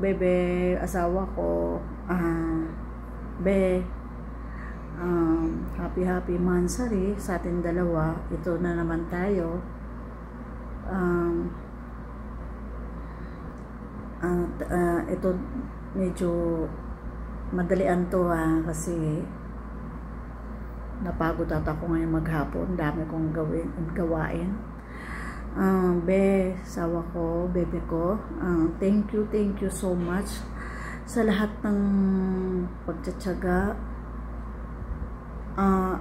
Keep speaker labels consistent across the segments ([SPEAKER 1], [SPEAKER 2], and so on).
[SPEAKER 1] bebe, asawa ko, be, happy mansari sa ating dalawa. Ito na naman tayo. Ito medyo madalian to kasi napagod ata ako ngayon maghapon. Dami kong gawain. Be, sawa ko, bebe ko, thank you so much sa lahat ng pagtsatsaga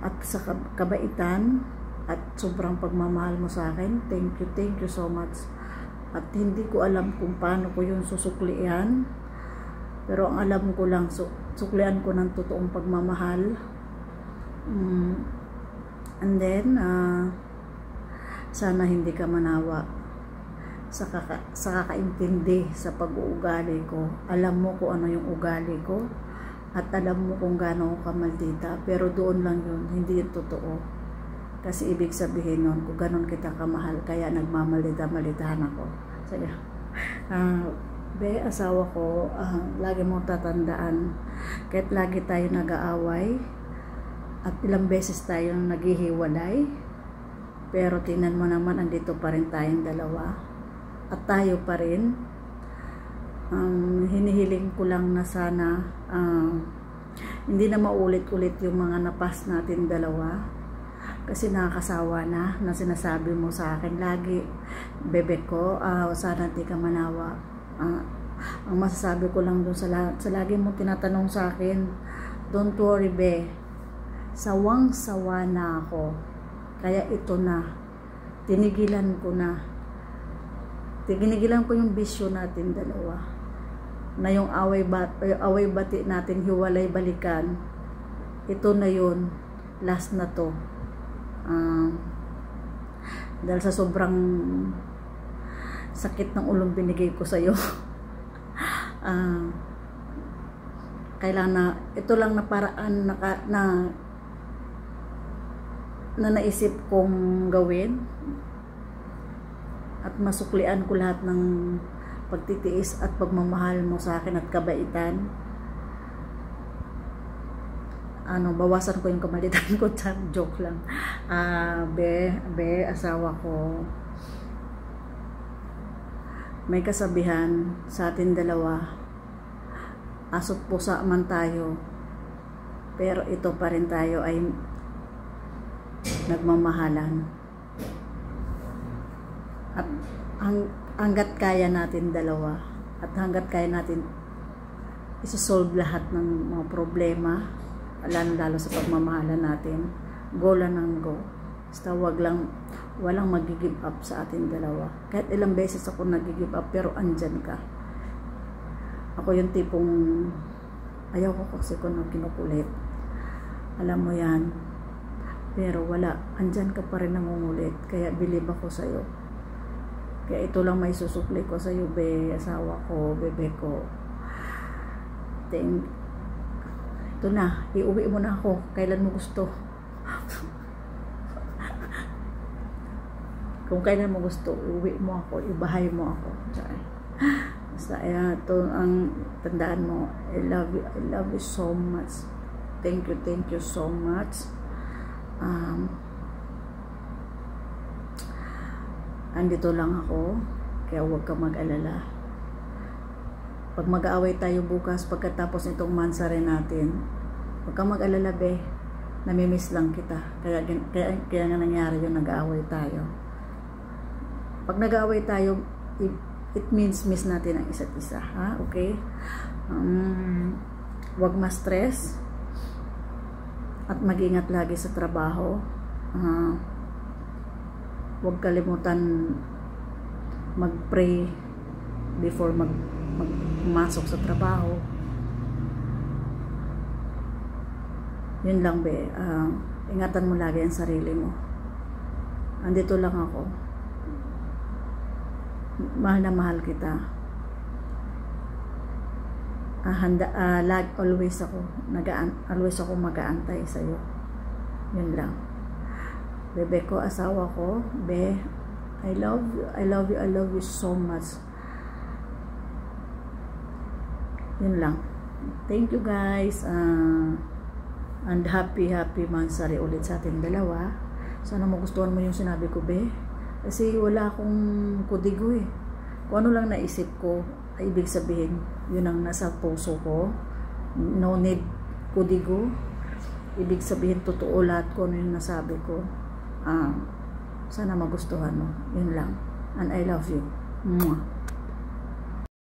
[SPEAKER 1] at sa kabaitan at sobrang pagmamahal mo sa akin. Thank you so much. At hindi ko alam kung paano ko yun susuklian, pero ang alam ko lang, suklian ko ng totoong pagmamahal. And then sana hindi ka manawa sa kakaintindi sa pag-uugali ko. Alam mo kung ano yung ugali ko at alam mo kung gaano ka maldita, pero doon lang yun, hindi yun totoo. Kasi ibig sabihin nun, kung ganon kita kamahal, kaya nagmamalita-malitahan ako. Sige. Be, asawa ko, lagi mong tatandaan, kahit lagi tayo nag-aaway at ilang beses tayong naghihiwalay, pero tingnan mo naman, andito pa rin tayong dalawa at tayo pa rin. Hinihiling ko lang na sana hindi na maulit-ulit yung mga napas natin dalawa, kasi nakakasawa na sinasabi mo sa akin lagi, bebe ko, sana di ka manawa. Ang masasabi ko lang dun sa lagi mo tinatanong sa akin, don't worry be, sawang-sawa na ako, kaya ito na, tinigilan ko yung bisyo natin dalawa, na yung away bati natin, hiwalay balikan, ito na yun, last na to. Dahil sa sobrang sakit ng ulong binigay ko sa'yo, kailangan na, ito lang na paraan na naisip kong gawin at masuklian ko lahat ng pagtitiis at pagmamahal mo sa akin at kabaitan. Bawasan ko yung kamalitan ko, joke lang. Be, asawa ko, may kasabihan sa atin dalawa, asot pusa man tayo, pero ito pa rin tayo ay nagmamahalan. At hanggat kaya natin dalawa at hanggat kaya natin isosolve lahat ng mga problema, lalo sa pagmamahalan natin, go lang ng go. Basta walang mag-give up sa atin dalawa. Kahit ilang beses ako nag-give up, pero andyan ka. Ako yung tipong ayaw ko kasi kung kinukulit, alam mo yan, pero wala, andyan ka pa rin nangungulit. Kaya believe ako sa'yo. Kaya ito lang may susukli ko sa'yo, be, asawa ko, bebe ko. Ito na, iuwi mo na ako kailan mo gusto. Kung kailan mo gusto, iuwi mo ako, ibahay mo ako. Basta ito ang tandaan mo. I love you so much. Thank you so much. Andito lang ako, kaya huwag ka mag-alala. Pag mag-aaway tayo bukas pagkatapos nitong mansari natin, huwag ka mag-alala be, namimiss lang kita. Kaya nga nangyari yung nag-aaway tayo. Pag nag-aaway tayo, it means miss natin ang isa't isa, ha? Okay? Huwag ma-stress at mag-ingat lagi sa trabaho. Huwag kalimutan mag-pray before pumasok sa trabaho. Yun lang be, ingatan mo lagi ang sarili mo. Andito lang ako, mahal na mahal kita. Always ako mag-aantay sa'yo. Yun lang. Bebe ko, asawa ko, be, I love you so much. Yun lang. Thank you guys. And happy mansari ulit sa ating dalawa. Sana magustuhan mo yung sinabi ko, be. Kasi wala akong kudigo eh. Kung ano lang naisip ko, ay ibig sabihin, yun ang nasa puso ko. No need kudigo. Ibig sabihin, totoo lahat ko ano yung nasabi ko. Sana magustuhan mo. Yun lang. And I love you. Mwah.